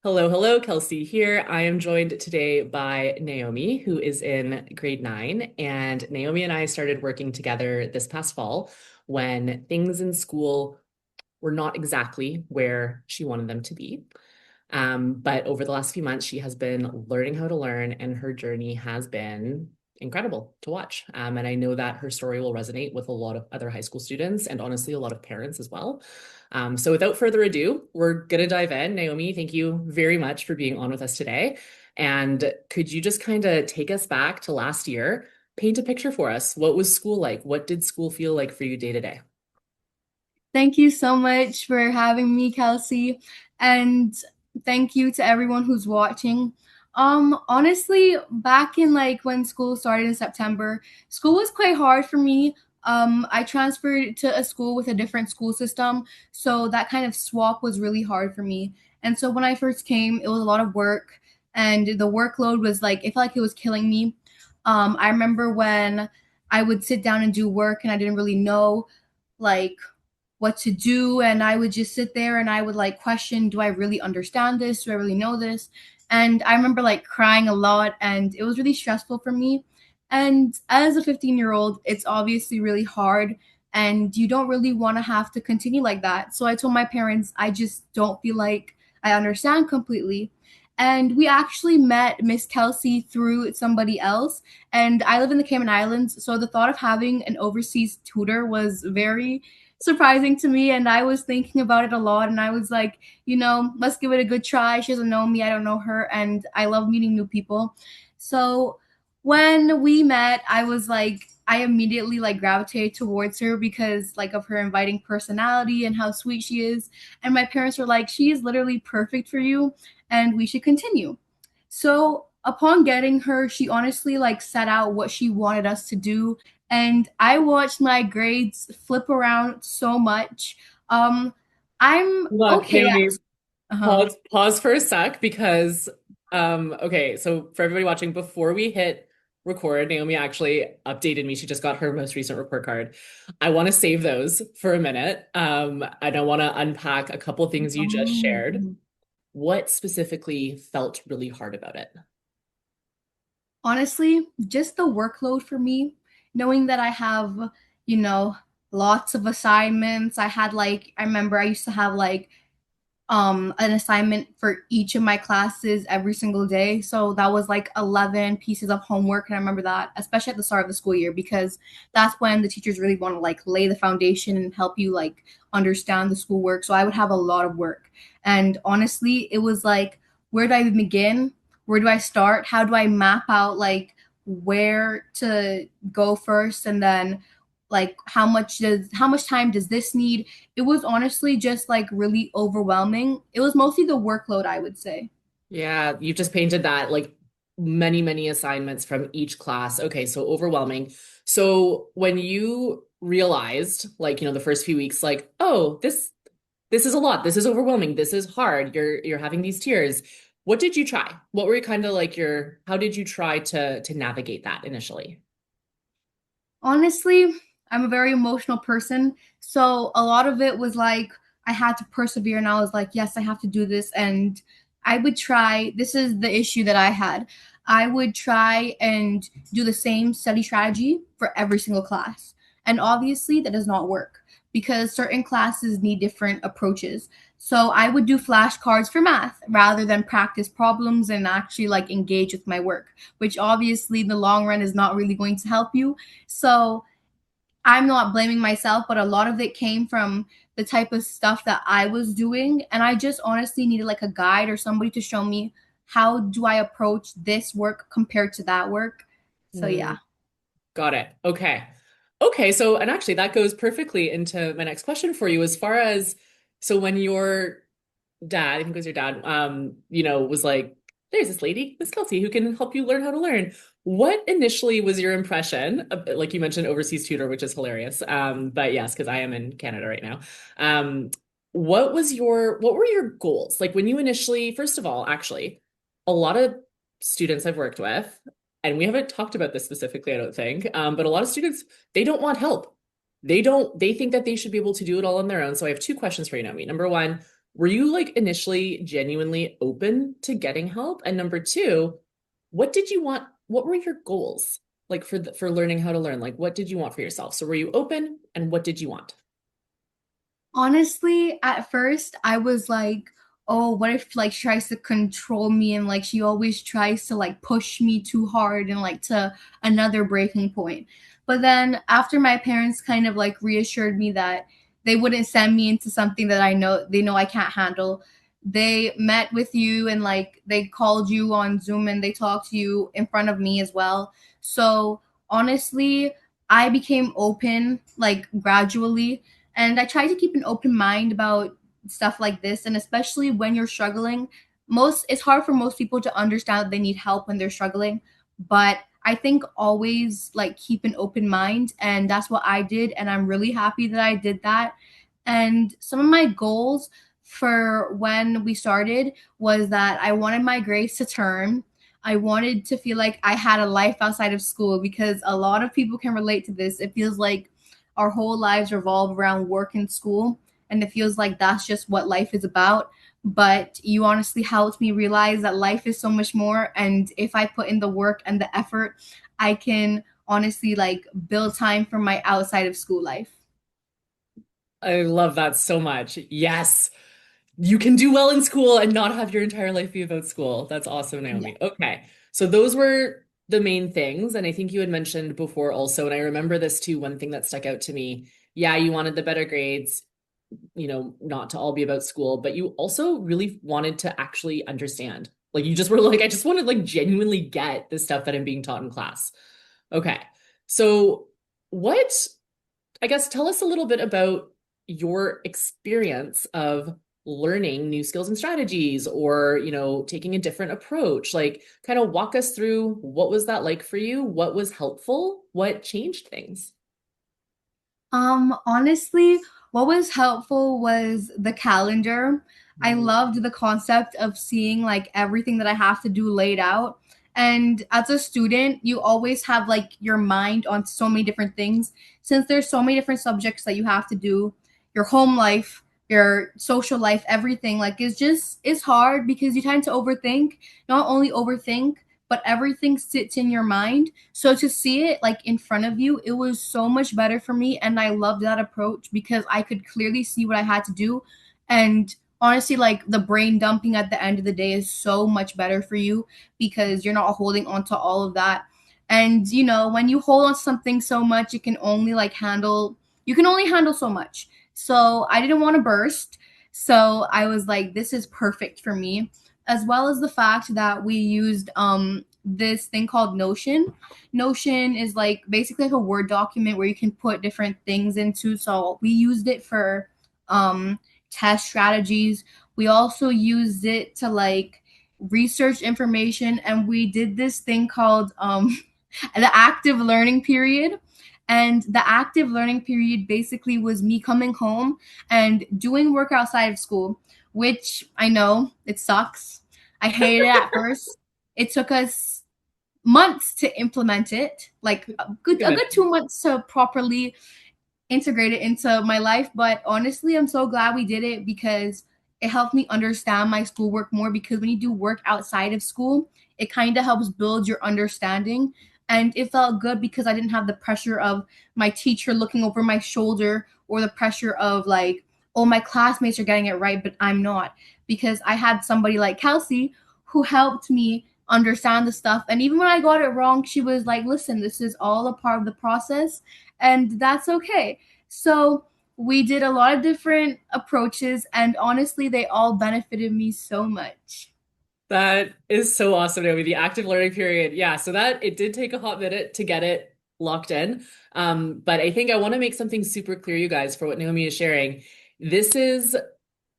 Hello, hello, Kelsey here. I am joined today by Naomi, who is in grade 9. And Naomi and I started working together this past fall when things in school were not exactly where she wanted them to be. But over the last few months, she has been learning how to learn, and her journey has been incredible to watch. And I know that her story will resonate with a lot of other high school students and honestly, a lot of parents as well. So without further ado, we're going to dive in. Naomi, thank you very much for being on with us today. And could you just kind of take us back to last year? Paint a picture for us. What was school like? What did school feel like for you day to day? Thank you so much for having me, Kelsey. And thank you to everyone who's watching. Honestly, back in like when school started in September, school was quite hard for me. I transferred to a school with a different school system, so that kind of swap was really hard for me. And so when I first came, it was a lot of work, and the workload was like it felt like it was killing me. I remember when I would sit down and do work, and I didn't really know like what to do, and I would just sit there and I would like question, do I really understand this, do I really know this? And I remember like crying a lot, and it was really stressful for me. And as a 15-year-old, it's obviously really hard, and you don't really want to have to continue like that. So I told my parents I just don't feel like I understand completely. And we actually met Miss Kelsey through somebody else, and I live in the Cayman Islands, so the thought of having an overseas tutor was very surprising to me, and I was thinking about it a lot, and I was like, let's give it a good try. She doesn't know me, I don't know her, and I love meeting new people. So when we met, I was like, I immediately like gravitated towards her because like of her inviting personality and how sweet she is. And my parents were like, she is literally perfect for you and we should continue. So upon getting her, she honestly like set out what she wanted us to do, and I watched my grades flip around so much. Um, I'm Look, okay Naomi, at. Uh-huh. pause for a sec because okay, so for everybody watching, before we hit record, Naomi actually updated me. She just got her most recent report card. I want to save those for a minute. And I want to unpack a couple things you just shared. Um, What specifically felt really hard about it? Honestly, just the workload for me, knowing that I have, you know, lots of assignments. I remember I used to have like an assignment for each of my classes every single day. So that was like 11 pieces of homework, and I remember that, especially at the start of the school year, because that's when the teachers really want to like lay the foundation and help you like understand the schoolwork. So I would have a lot of work. And honestly, it was like, where do I begin? Where do I start? How do I map out like where to go first, and then like how much time does this need? It was honestly just like really overwhelming. It was mostly the workload, I would say. Yeah, you've just painted that like many, many assignments from each class. Okay, so overwhelming. So when you realized, like, the first few weeks, like, oh, this is a lot. This is overwhelming. This is hard. You're having these tears. What did you try? What were kind of like how did you try to navigate that initially? Honestly, I'm a very emotional person. So a lot of it was like I had to persevere, and I was like, yes, I have to do this. And I would try, this is the issue that I had. I would try and do the same study strategy for every single class. And obviously, that does not work because certain classes need different approaches. So I would do flashcards for math rather than practice problems and actually like engage with my work, which obviously in the long run is not really going to help you. So I'm not blaming myself, but a lot of it came from the type of stuff that I was doing. And I just honestly needed like a guide or somebody to show me how do I approach this work compared to that work. So Hmm, yeah. got it. Okay. Okay, so and actually that goes perfectly into my next question for you as far as so when your dad, I think it was your dad, was like, there's this lady, Miss Kelsey, who can help you learn how to learn. What initially was your impression of, like you mentioned, overseas tutor, which is hilarious. But yes, because I am in Canada right now. Um, what were your goals? Like when you initially, first of all, actually, a lot of students I've worked with, and we haven't talked about this specifically, I don't think, but a lot of students, they don't want help. They think that they should be able to do it all on their own. So I have two questions for you, Naomi. Number one, were you like initially genuinely open to getting help? And number two, what did you want? What were your goals like for learning how to learn? Like what did you want for yourself? So were you open and what did you want? Honestly, at first, I was like, "Oh, what if like she tries to control me and like she always tries to like push me too hard and like to another breaking point." But then after my parents kind of like reassured me that they wouldn't send me into something that I know they know I can't handle, they met with you and like they called you on Zoom and they talked to you in front of me as well. So honestly, I became open like gradually, and I try to keep an open mind about stuff like this. And especially when you're struggling, most it's hard for most people to understand that they need help when they're struggling. But I think always like keep an open mind. And that's what I did. And I'm really happy that I did that. And some of my goals for when we started was that I wanted my grades to turn. I wanted to feel like I had a life outside of school because a lot of people can relate to this. It feels like our whole lives revolve around work and school, and it feels like that's just what life is about. But you honestly helped me realize that life is so much more, and if I put in the work and the effort, I can honestly like build time for my outside of school life. I love that so much. Yes. You can do well in school and not have your entire life be about school. That's awesome, Yeah. Naomi. Okay. So those were the main things. And I think you had mentioned before also, and I remember this too, one thing that stuck out to me. Yeah, you wanted the better grades, not to all be about school, but you also really wanted to actually understand. Like you just were like, I just want to like genuinely get the stuff that I'm being taught in class. Okay. So what I guess tell us a little bit about your experience of learning new skills and strategies or, taking a different approach. Like kind of walk us through what was that like for you? What was helpful? What changed things? Honestly, what was helpful was the calendar. I Mhm. loved the concept of seeing like everything that I have to do laid out. And as a student, you always have like your mind on so many different things. Since there's so many different subjects that you have to do, your home life, your social life, everything, like it's hard because you tend to overthink. Not only overthink, but everything sits in your mind, so to see it like in front of you, it was so much better for me. And I loved that approach because I could clearly see what I had to do. And honestly, like the brain dumping at the end of the day is so much better for you because you're not holding on to all of that. And when you hold on to something so much, you can only handle so much. So I didn't want to burst. So I was like, this is perfect for me, as well as the fact that we used this thing called Notion. Notion is like basically like a Word document where you can put different things into. So we used it for test strategies. We also used it to like research information, and we did this thing called the active learning period. And the active learning period basically was me coming home and doing work outside of school, which I know it sucks. I hated it at first. It took us months to implement it, like a good Good. 2 months to properly integrate it into my life. But honestly, I'm so glad we did it because it helped me understand my schoolwork more. Because when you do work outside of school, it kind of helps build your understanding. And it felt good because I didn't have the pressure of my teacher looking over my shoulder, or the pressure of like, oh, my classmates are getting it right, but I'm not. Because I had somebody like Kelsey who helped me understand the stuff. And even when I got it wrong, she was like, listen, this is all a part of the process, and that's okay. So we did a lot of different approaches, and honestly, they all benefited me so much. That is so awesome, Naomi. The active learning period. Yeah, so that it did take a hot minute to get it locked in. But I think I want to make something super clear, you guys, for what Naomi is sharing. This is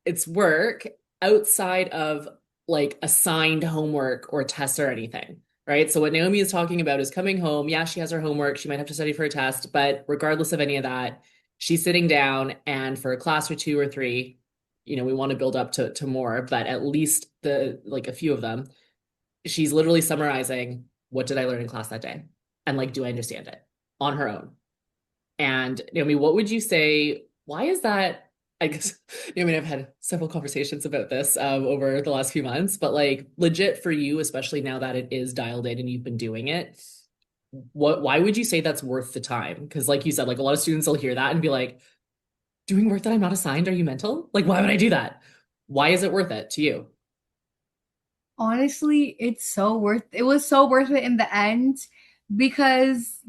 it's work outside of like assigned homework or tests or anything, right? So what Naomi is talking about is coming home. Yeah, she has her homework. She might have to study for a test, but regardless of any of that, she's sitting down and for a class or two or three, we want to build up to more, but at least the like a few of them, she's literally summarizing what did I learn in class that day? And like, do I understand it on her own? And Naomi, what would you say? Why is that? I guess, I mean, I've had several conversations about this over the last few months, but like legit for you, especially now that it is dialed in and you've been doing it, why would you say that's worth the time? Because like you said, like a lot of students will hear that and be like, doing work that I'm not assigned, are you mental? Like, why would I do that? Why is it worth it to you? Honestly, it was so worth it in the end because,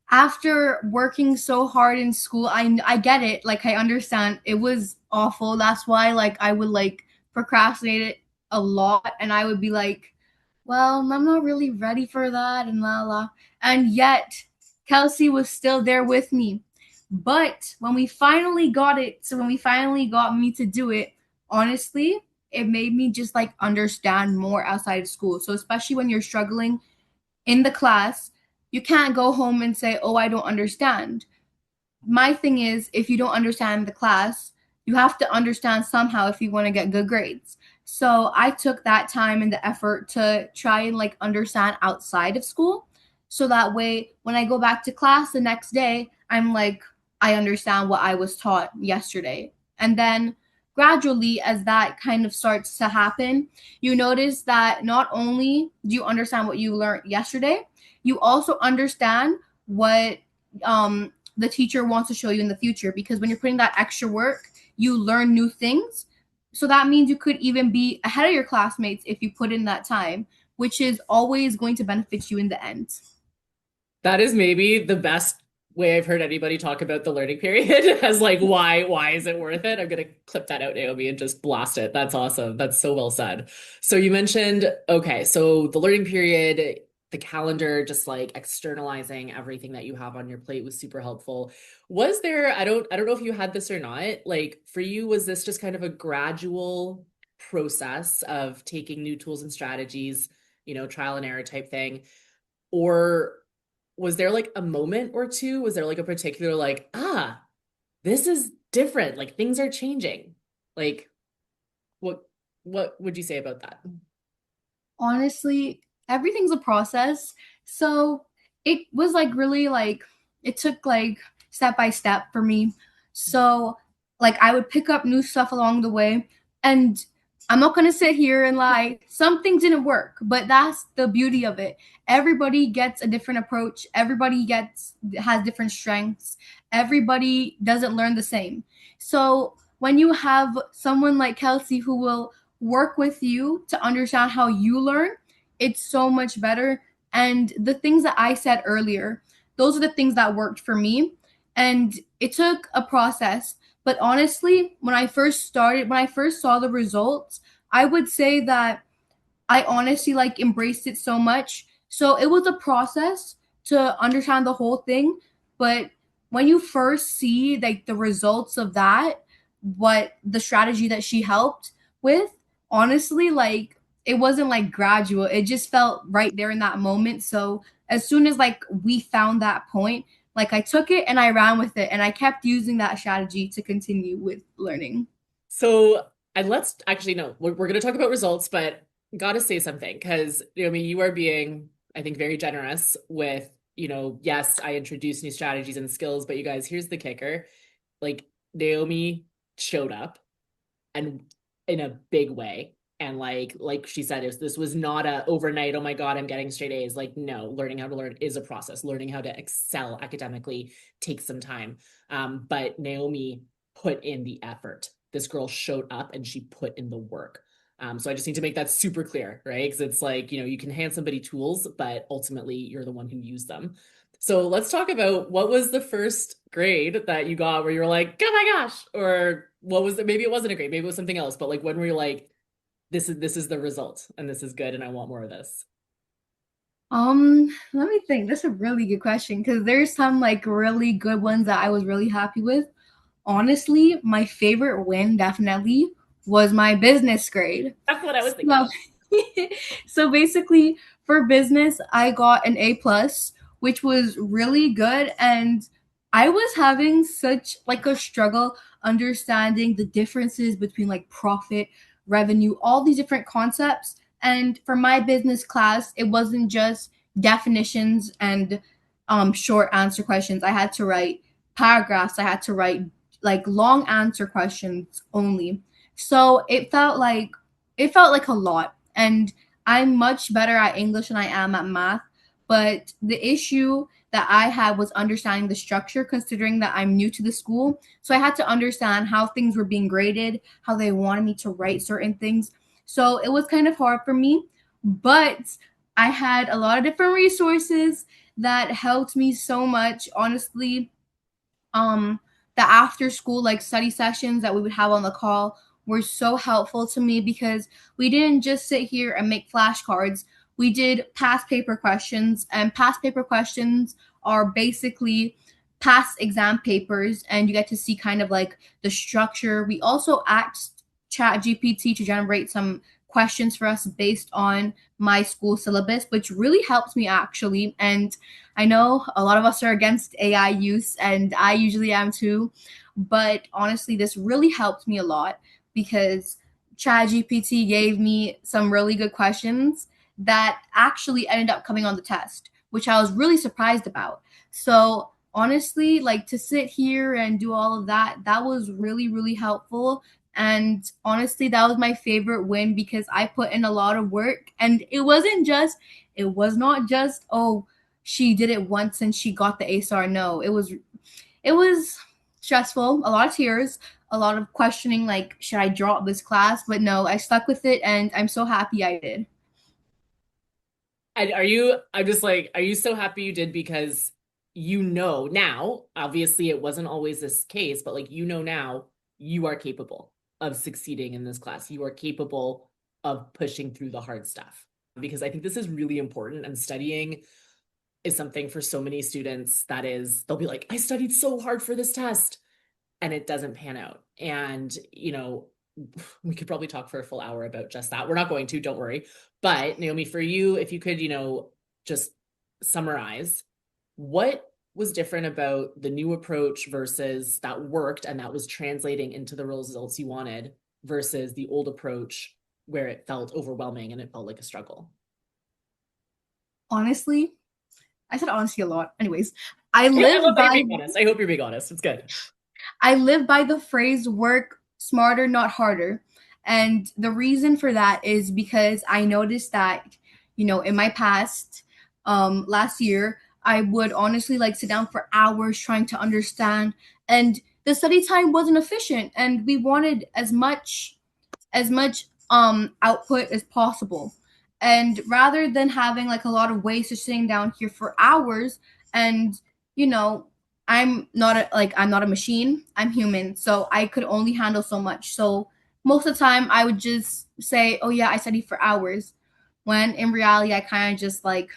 after working so hard in school, I get it. Like I understand it was awful. That's why like I would like procrastinate it a lot and I would be like, well, I'm not really ready for that and la la. And yet Kelsey was still there with me. But when we finally got it, so when we finally got me to do it, honestly, it made me just like understand more outside of school. So especially when you're struggling in the class, you can't go home and say, "Oh, I don't understand." My thing is, if you don't understand the class, you have to understand somehow if you want to get good grades. So I took that time and the effort to try and like understand outside of school. So that way, when I go back to class the next day, I'm like, I understand what I was taught yesterday. And then gradually, as that kind of starts to happen, you notice that not only do you understand what you learned yesterday, you also understand what the teacher wants to show you in the future, because when you're putting that extra work, you learn new things. So that means you could even be ahead of your classmates if you put in that time, which is always going to benefit you in the end. That is maybe the best way I've heard anybody talk about the learning period as like why is it worth it? I'm gonna clip that out, Naomi, and just blast it. That's awesome. That's so well said. So you mentioned, okay, so the learning period, the calendar, just like externalizing everything that you have on your plate was super helpful. Was there, I don't know if you had this or not, like for you, was this just kind of a gradual process of taking new tools and strategies, trial and error type thing? Or was there like a moment or two? Was there like a particular like, this is different, like things are changing? Like what what would you say about that? Honestly, everything's a process. So it was like really like it took like step by step for me. So like I would pick up new stuff along the way, and I'm not gonna sit here and lie. Something didn't work, but that's the beauty of it. Everybody gets a different approach. Everybody gets has different strengths. Everybody doesn't learn the same. So when you have someone like Kelsey who will work with you to understand how you learn, it's so much better. And the things that I said earlier, those are the things that worked for me. And it took a process. But honestly, when I first saw the results, I would say that I honestly like embraced it so much. So it was a process to understand the whole thing, but when you first see like the results of that, what the strategy that she helped with, honestly, like it wasn't like gradual. It just felt right there in that moment. So as soon as like we found that point, like I took it and I ran with it and I kept using that strategy to continue with learning. So, and let's actually no, we're going to talk about results, but gotta say something because I mean you are being, I think, very generous with, yes, I introduced new strategies and skills, but you guys, here's the kicker. Like Naomi showed up and in a big way. And like she said, this was not a overnight, oh my God, I'm getting straight A's. Like, no, learning how to learn is a process. Learning how to excel academically takes some time. But Naomi put in the effort. This girl showed up and she put in the work. So I just need to make that super clear, right? Because it's like, you can hand somebody tools, but ultimately you're the one who used them. So let's talk about what was the first grade that you got where you were like, oh my gosh, or what was it? Maybe it wasn't a grade, maybe it was something else, but like when were you like, this is the result and this is good and I want more of this. Let me think. That's a really good question because there's some like really good ones that I was really happy with. Honestly, my favorite win definitely was my business grade. That's what I was thinking So, of. so basically, for business, I got an A plus, which was really good, and I was having such like a struggle understanding the differences between like profit, revenue, all these different concepts. And for my business class, it wasn't just definitions and short answer questions. I had to write paragraphs. I had to write like long answer questions only. So it felt like a lot. And I'm much better at English than I am at math. But the issue that I had was understanding the structure, considering that I'm new to the school. So I had to understand how things were being graded, how they wanted me to write certain things. So it was kind of hard for me. But I had a lot of different resources that helped me so much. Honestly, um the after school like study sessions that we would have on the call were so helpful to me because we didn't just sit here and make flashcards. We did past paper questions, and past paper questions are basically past exam papers, and you get to see kind of like the structure. We also asked chat gpt to generate some questions for us based on my school syllabus, which really helps me actually. And I know a lot of us are against AI use, and I usually am too. But honestly, this really helped me a lot because ChatGPT gave me some really good questions that actually ended up coming on the test, which I was really surprised about. So honestly, like to sit here and do all of that, that was really, really helpful. And honestly, that was my favorite win because I put in a lot of work, and it was not just, oh, she did it once and she got the A star. No, it was stressful, a lot of tears, a lot of questioning like should I drop this class? But no, I stuck with it and I'm so happy I did. And I'm just like, are you so happy you did because you know now, obviously it wasn't always this case, but like now you are capable of succeeding in this class. You are capable of pushing through the hard stuff. Because I think this is really important, and studying is something for so many students that is, they'll be like, I studied so hard for this test, and it doesn't pan out. And, we could probably talk for a full hour about just that. We're not going to, don't worry. But Naomi, for you, if you could, just summarize what was different about the new approach versus that worked and that was translating into the results you wanted versus the old approach where it felt overwhelming and it felt like a struggle. Honestly, I said honestly a lot. Anyways, I I live love that you're by being honest. I hope you're being honest. It's good. I live by the phrase work smarter, not harder. And the reason for that is because I noticed that, in my past, last year, I would honestly like sit down for hours trying to understand. And the study time wasn't efficient. And we wanted as much output as possible. And rather than having like a lot of ways to sitting down here for hours, and you know I'm not a machine, I'm human, so I could only handle so much. So most of the time I would just say, oh yeah, I studied for hours, when in reality I kind of just like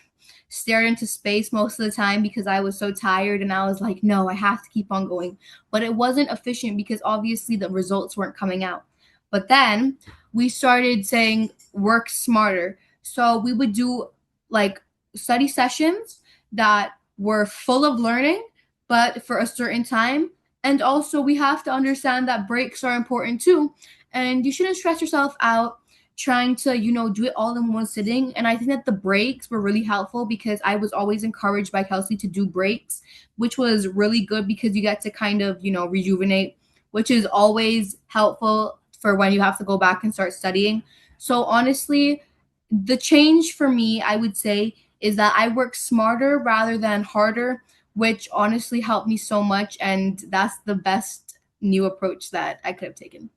stared into space most of the time because I was so tired, and I was like, no, I have to keep on going. But it wasn't efficient because obviously the results weren't coming out. But then we started saying work smarter. So we would do like study sessions that were full of learning, but for a certain time. And also, we have to understand that breaks are important too. And you shouldn't stress yourself out trying to, do it all in one sitting. And I think that the breaks were really helpful because I was always encouraged by Kelsey to do breaks, which was really good because you get to kind of, rejuvenate, which is always helpful for when you have to go back and start studying. So honestly, the change for me, I would say, is that I work smarter rather than harder, which honestly helped me so much. And that's the best new approach that I could have taken.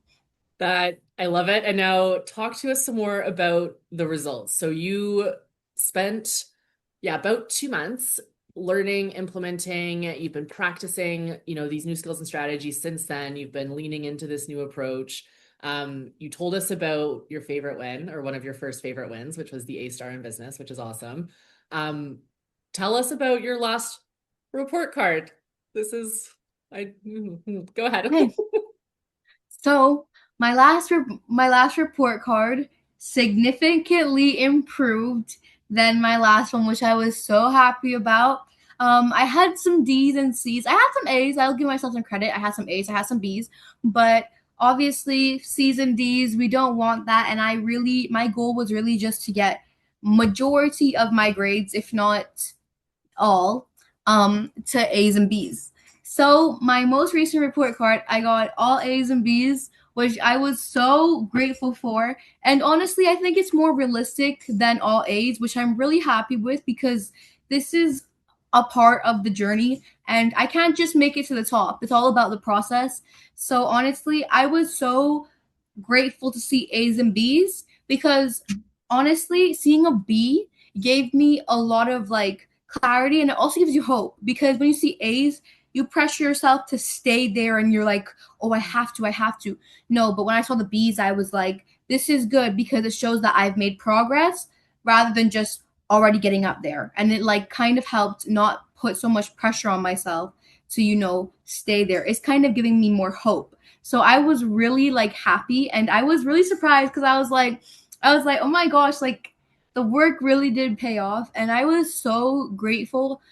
That I love it. And now talk to us some more about the results. So you spent, yeah, about 2 months learning, implementing, you've been practicing, these new skills and strategies since then. You've been leaning into this new approach. You told us about your favorite win, or one of your first favorite wins, which was the A star in business, which is awesome. Um, Tell us about your last report card. This is, go ahead. Okay. So my last report card significantly improved than my last one, which I was so happy about. I had some D's and C's. I had some A's. I'll give myself some credit. I had some A's. I had some B's, but obviously C's and D's, we don't want that. And my goal was really just to get majority of my grades, if not all, to A's and B's. So my most recent report card, I got all A's and B's, which I was so grateful for. And honestly, I think it's more realistic than all A's, which I'm really happy with because this is a part of the journey and I can't just make it to the top. It's all about the process. So honestly, I was so grateful to see A's and B's because honestly, seeing a B gave me a lot of like clarity and it also gives you hope because when you see A's, you pressure yourself to stay there and you're like, oh, I have to. No, but when I saw the B's, I was like, this is good because it shows that I've made progress rather than just already getting up there. And it like kind of helped not put so much pressure on myself to, stay there. It's kind of giving me more hope. So I was really like happy and I was really surprised because I was like, oh my gosh, like the work really did pay off. And I was so grateful.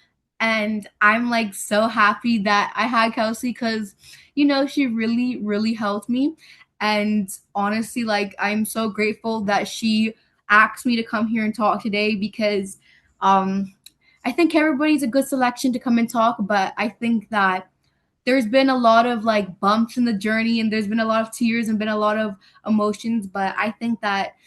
And I'm like so happy that I had Kelsey because, she really, really helped me. And honestly, like I'm so grateful that she asked me to come here and talk today because um I think everybody's a good selection to come and talk, but I think that there's been a lot of like bumps in the journey and there's been a lot of tears and been a lot of emotions, but I think that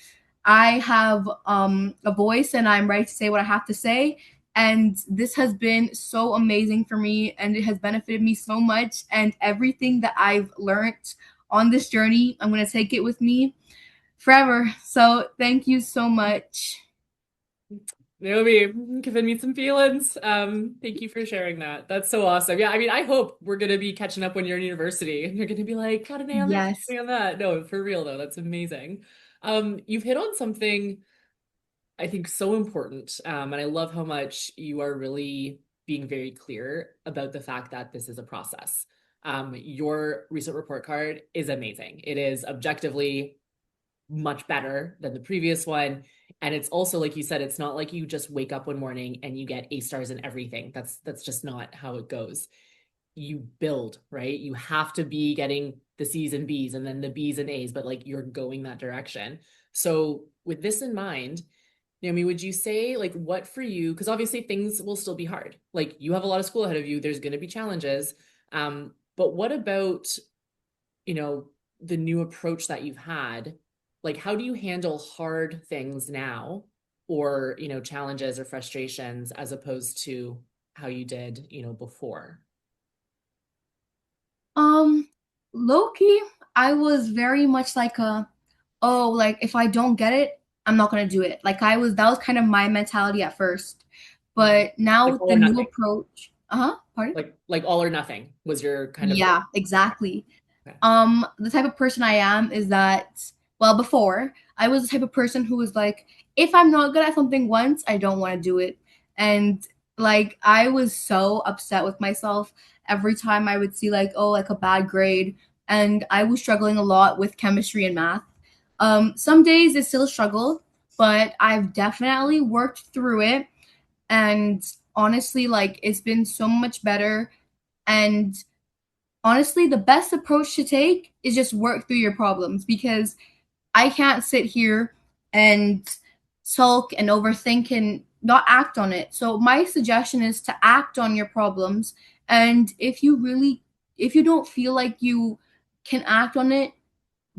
I have a voice and I'm ready to say what I have to say. And this has been so amazing for me and it has benefited me so much. And everything that I've learned on this journey, I'm going to take it with me forever. So thank you so much. Naomi, giving me some feelings. Thank you for sharing that. That's so awesome. Yeah, I mean, I hope we're gonna be catching up when you're in university and you're gonna be like, got an A on this, got an Yes. A on that. No, for real though, that's amazing. You've hit on something I think so important. And I love how much you are really being very clear about the fact that this is a process. Your recent report card is amazing. It is objectively much better than the previous one. And it's also, like you said, it's not like you just wake up one morning and you get A stars in everything. That's just not how it goes. You build, right? You have to be getting the C's and B's and then the B's and A's, but like you're going that direction. So with this in mind, Naomi, would you say like what for you? Because obviously things will still be hard. Like you have a lot of school ahead of you. There's going to be challenges. But what about you know, the new approach that you've had, like how do you handle hard things now or, challenges or frustrations as opposed to how you did, before? Um, Low key, I was very much like oh, like if I don't get it, I'm not gonna do it. Like that was kind of my mentality at first. Mhm. But now Like with all the or new nothing. approach, pardon? Like all or nothing was your kind of Yeah, okay. exactly. Okay. The type of person I am is that, well, before I was the type of person who was like, if I'm not good at something once, I don't want to do it. And like, I was so upset with myself every time I would see, like, oh, like a bad grade. And I was struggling a lot with chemistry and math. Some days it's still a struggle, but I've definitely worked through it. And honestly, like, it's been so much better. And honestly, the best approach to take is just work through your problems because I can't sit here and sulk and overthink and not act on it. So my suggestion is to act on your problems. And if you don't feel like you can act on it,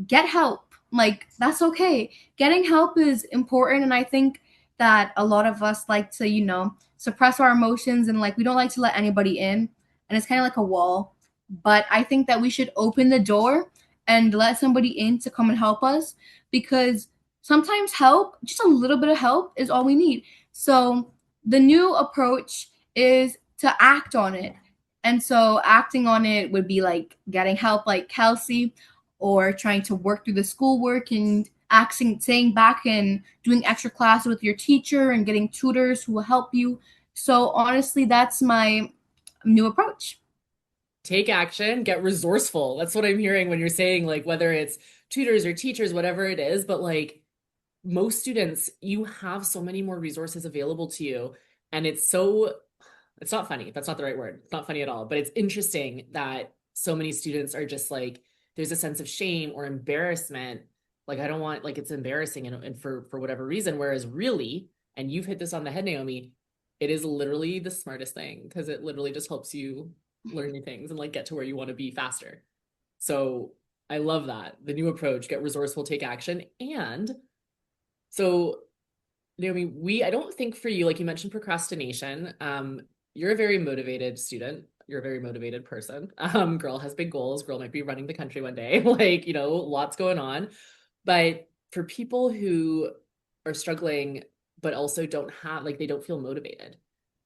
get help. Like, that's okay. Getting help is important. And I think that a lot of us like to, suppress our emotions and like we don't like to let anybody in. And it's kind of like a wall. But I think that we should open the door and let somebody in to come and help us because sometimes help, just a little bit of help, is all we need. So the new approach is to act on it. And so acting on it would be like getting help, like Kelsey, or trying to work through the schoolwork and staying back and doing extra classes with your teacher and getting tutors who will help you. So honestly, that's my new approach. Take action, get resourceful. That's what I'm hearing when you're saying like whether it's tutors or teachers, whatever it is, but like most students, you have so many more resources available to you. And it's not funny. That's not the right word. It's not funny at all. But it's interesting that so many students are just like, there's a sense of shame or embarrassment. Like, I don't want, like, it's embarrassing and for whatever reason. Whereas really, and you've hit this on the head, Naomi, it is literally the smartest thing because it literally just helps you learn new things and like get to where you want to be faster. So I love that. The new approach, get resourceful, take action. And so, Naomi, I don't think for you, like you mentioned procrastination, you're a very motivated student. You're a very motivated person. Girl has big goals. Girl might be running the country one day. Like, lots going on. But for people who are struggling, but also don't have, like, they don't feel motivated,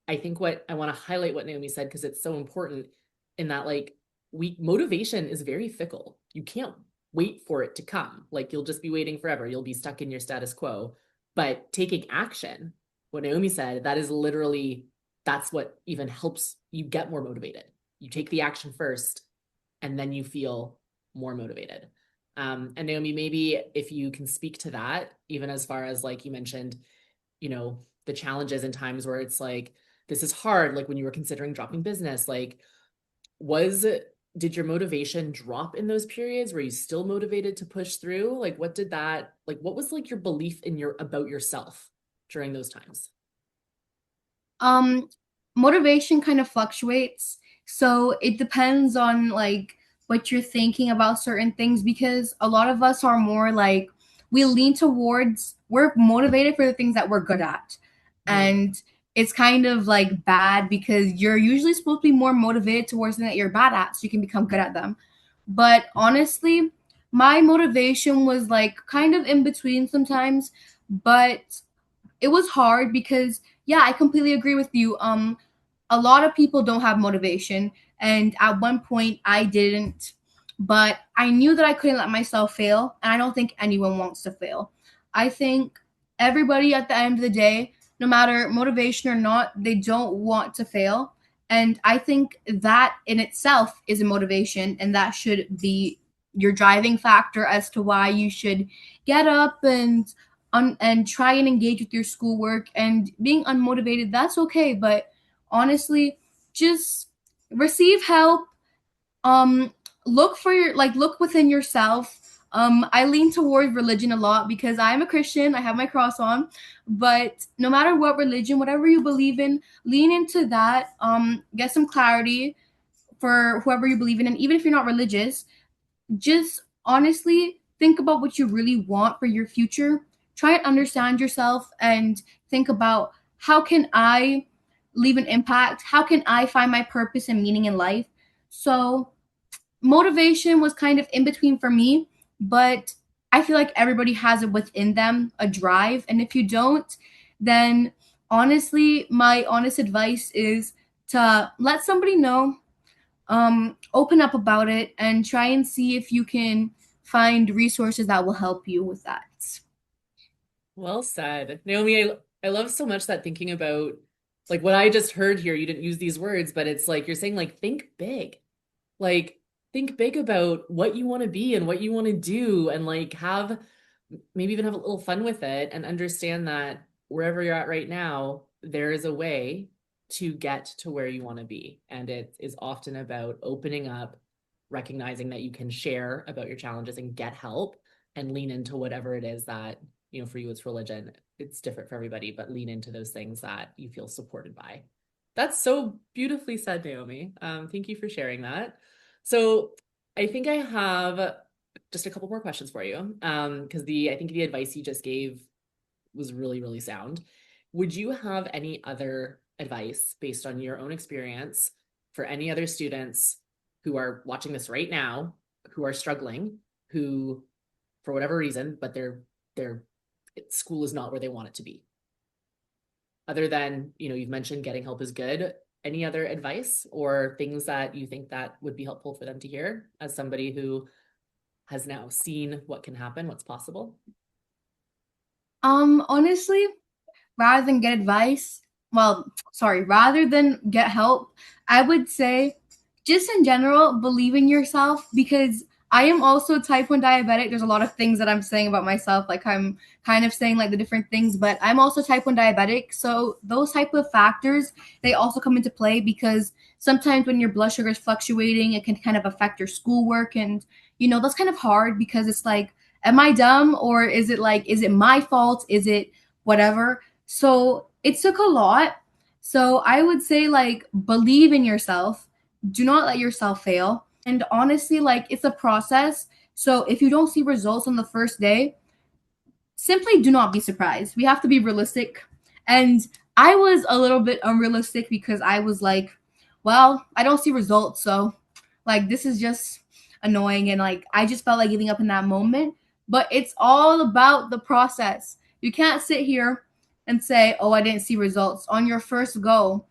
I think what I want to highlight what Naomi said, because it's so important in that, like, motivation is very fickle. You can't wait for it to come. Like, you'll just be waiting forever. You'll be stuck in your status quo. But taking action, what Naomi said, that is literally, that's what even helps you get more motivated. You take the action first, and then you feel more motivated. And Naomi, maybe if you can speak to that, even as far as like you mentioned, the challenges and times where it's like, this is hard, like when you were considering dropping business, like, was did your motivation drop in those periods? Were you still motivated to push through? Like, what was like your belief in about yourself during those times? Um, Motivation kind of fluctuates. So it depends on like what you're thinking about certain things because a lot of us are more like we lean towards we're motivated for the things that we're good at. Mhm. And it's kind of like bad because you're usually supposed to be more motivated towards something that you're bad at so you can become good at them. But honestly, my motivation was like kind of in between sometimes, but it was hard because yeah, I completely agree with you. A lot of people don't have motivation, and at one point I didn't, but I knew that I couldn't let myself fail, and I don't think anyone wants to fail. I think everybody at the end of the day, no matter motivation or not, they don't want to fail. And I think that in itself is a motivation, and that should be your driving factor as to why you should get up and try and engage with your schoolwork. And being unmotivated, that's okay, but honestly, just receive help. um Look for your like look within yourself. I lean toward religion a lot because I'm a Christian, I have my cross on, but no matter what religion, whatever you believe in, lean into that. Get some clarity for whoever you believe in, and even if you're not religious, just honestly think about what you really want for your future. Try and understand yourself and think about how can I leave an impact? How can I find my purpose and meaning in life? So, motivation was kind of in between for me, but I feel like everybody has it within them, a drive. And if you don't, then honestly, my honest advice is to let somebody know, open up about it, and try and see if you can find resources that will help you with that. Well said. Naomi, I love so much that thinking about like what I just heard here, you didn't use these words, but it's like you're saying like think big. Like think big about what you want to be and what you want to do and like maybe even have a little fun with it and understand that wherever you're at right now, there is a way to get to where you want to be. And it is often about opening up, recognizing that you can share about your challenges and get help and lean into whatever it is that, for you, it's religion. It's different for everybody, but lean into those things that you feel supported by. That's so beautifully said, Naomi. Thank you for sharing that. So I think I have just a couple more questions for you. Because I think the advice you just gave was really, really sound. Would you have any other advice based on your own experience for any other students who are watching this right now, who are struggling, who, for whatever reason, but their school is not where they want it to be? Other than, you've mentioned getting help is good. Any other advice or things that you think that would be helpful for them to hear as somebody who has now seen what can happen, what's possible? Honestly, rather than get advice, rather than get help, I would say just in general, believe in yourself because I am also type 1 diabetic. There's a lot of things that I'm saying about myself, like I'm kind of saying like the different things, but I'm also type 1 diabetic. So those type of factors, they also come into play because sometimes when your blood sugar is fluctuating, it can kind of affect your schoolwork. And, that's kind of hard because it's like, am I dumb or is it my fault? Is it whatever? So it took a lot. So I would say like believe in yourself. do not let yourself fail. And honestly, like it's a process. So if you don't see results on the first day, simply do not be surprised. We have to be realistic. And I was a little bit unrealistic because I was like, well, I don't see results. So, like, this is just annoying. And, like, I just felt like giving up in that moment. But it's all about the process. You can't sit here and say, oh, I didn't see results on your first go.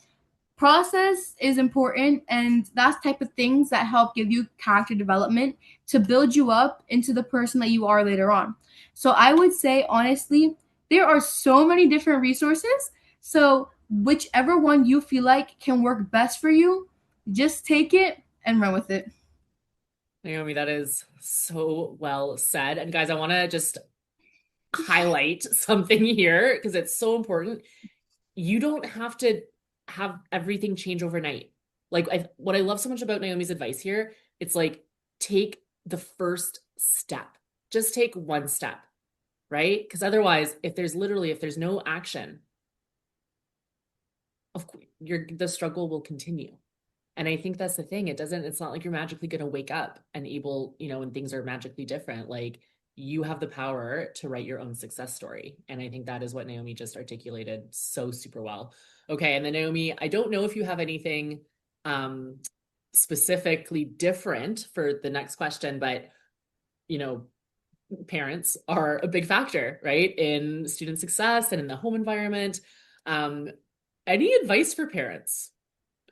Process is important, and that's type of things that help give you character development to build you up into the person that you are later on. So I would say honestly, there are so many different resources. So whichever one you feel like can work best for you, just take it and run with it. Naomi, that is so well said. And guys, I want to just highlight something here because it's so important. You don't have to have everything change overnight. Like what I love so much about Naomi's advice here, it's like take the first step. Just take one step, right? Because otherwise, if there's no action, of course, the struggle will continue. And I think that's the thing. It's not like you're magically going to wake up and able, and things are magically different. Like you have the power to write your own success story. And I think that is what Naomi just articulated so super well. Okay. And then Naomi, I don't know if you have anything um, specifically different for the next question, but, you know, parents are a big factor, right? In student success and in the home environment. Um, any advice for parents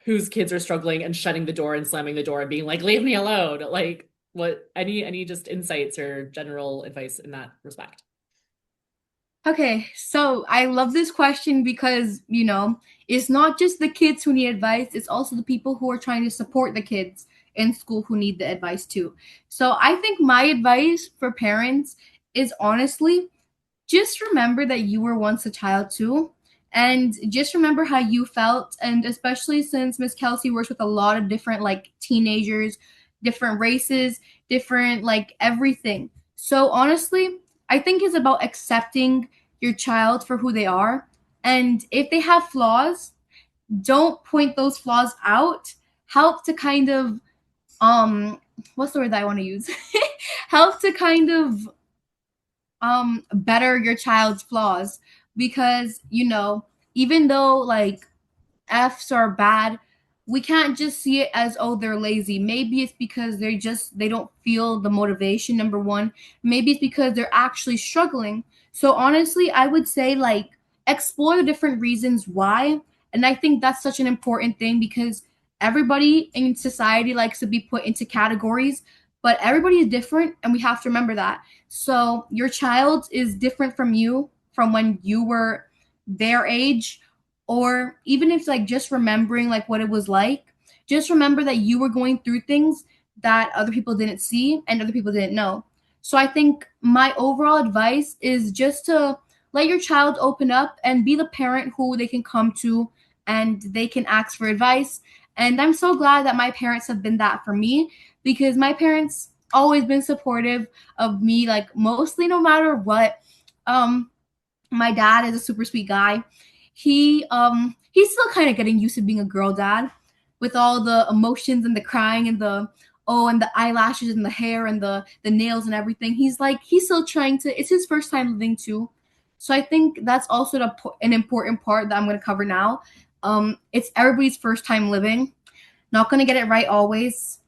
whose kids are struggling and shutting the door and slamming the door and being like, leave me alone? Like what any just insights or general advice in that respect? Okay, so I love this question because, it's not just the kids who need advice, it's also the people who are trying to support the kids in school who need the advice too. So I think my advice for parents is honestly just remember that you were once a child too. And just remember how you felt. And especially since Miss Kelsey works with a lot of different like teenagers, different races, different like everything. So honestly, I think it's about accepting your child for who they are. And if they have flaws, don't point those flaws out. Help to kind of what's the word that I want to use? Help to kind of better your child's flaws because even though like F's are bad, we can't just see it as, oh, they're lazy. Maybe it's because they don't feel the motivation, number one. Maybe it's because they're actually struggling. So honestly, I would say like explore the different reasons why. And I think that's such an important thing because everybody in society likes to be put into categories, but everybody is different and we have to remember that. So your child is different from you from when you were their age, or even if like just remembering like what it was like, just remember that you were going through things that other people didn't see and other people didn't know. So I think my overall advice is just to let your child open up and be the parent who they can come to and they can ask for advice. And I'm so glad that my parents have been that for me because my parents always been supportive of me, like mostly no matter what. um my dad is a super sweet guy. He's still kind of getting used to being a girl dad with all the emotions and the crying and the and the eyelashes and the hair and the nails and everything. He's still trying to, it's his first time living too. So I think that's also an important part that I'm going to cover now. It's everybody's first time living. Not going to get it right always.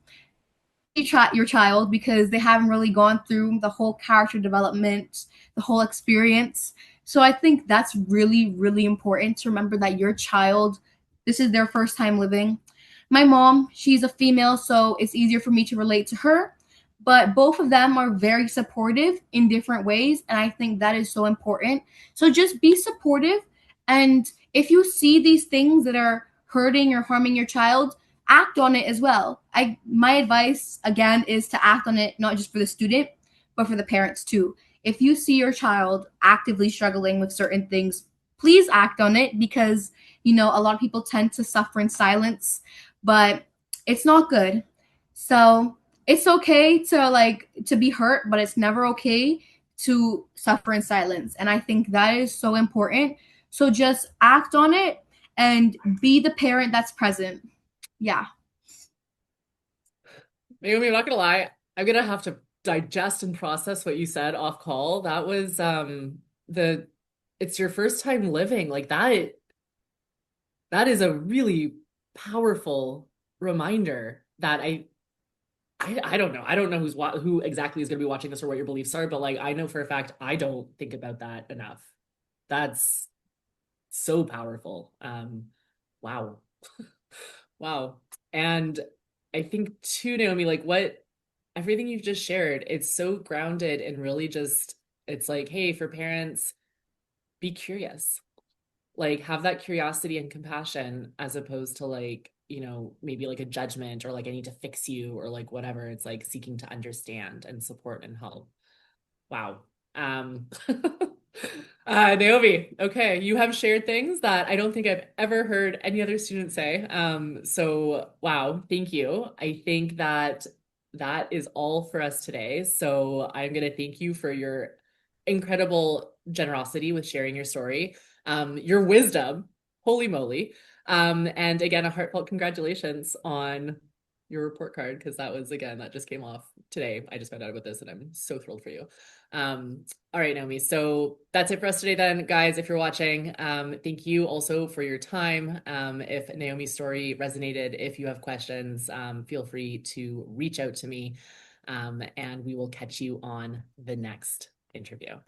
Your child because they haven't really gone through the whole character development, the whole experience. So I think that's really, really important to remember that your child, this is their first time living. My mom, she's a female, so it's easier for me to relate to her. But both of them are very supportive in different ways. And I think that is so important. So just be supportive. And if you see these things that are hurting or harming your child, act on it as well. My advice again is to act on it not just for the student, but for the parents too. If you see your child actively struggling with certain things, please act on it because a lot of people tend to suffer in silence, but it's not good. So, it's okay to be hurt, but it's never okay to suffer in silence. And I think that is so important. So just act on it and be the parent that's present. Yeah. Naomi, I'm not gonna lie. I'm gonna have to digest and process what you said off call. That was the it's your first time living. Like that is a really powerful reminder that I don't know. I don't know who exactly is going to be watching this or what your beliefs are, but like I know for a fact I don't think about that enough. That's so powerful. Wow. Wow. And I think too, Naomi, like what everything you've just shared, it's so grounded and really just it's like, hey, for parents, be curious. Like have that curiosity and compassion as opposed to like, maybe like a judgment or like I need to fix you or like whatever. It's like seeking to understand and support and help. Wow. Um, Naomi, okay, you have shared things that I don't think I've ever heard any other student say. So wow, thank you. I think that that is all for us today. So I'm going to thank you for your incredible generosity with sharing your story, your wisdom, holy moly. And again, a heartfelt congratulations on your report card because that was again that just came off today. I just found out about this and I'm so thrilled for you. All right, Naomi. So that's it for us today, then, guys. If you're watching, thank you also for your time. If Naomi's story resonated, if you have questions, feel free to reach out to me, and we will catch you on the next interview.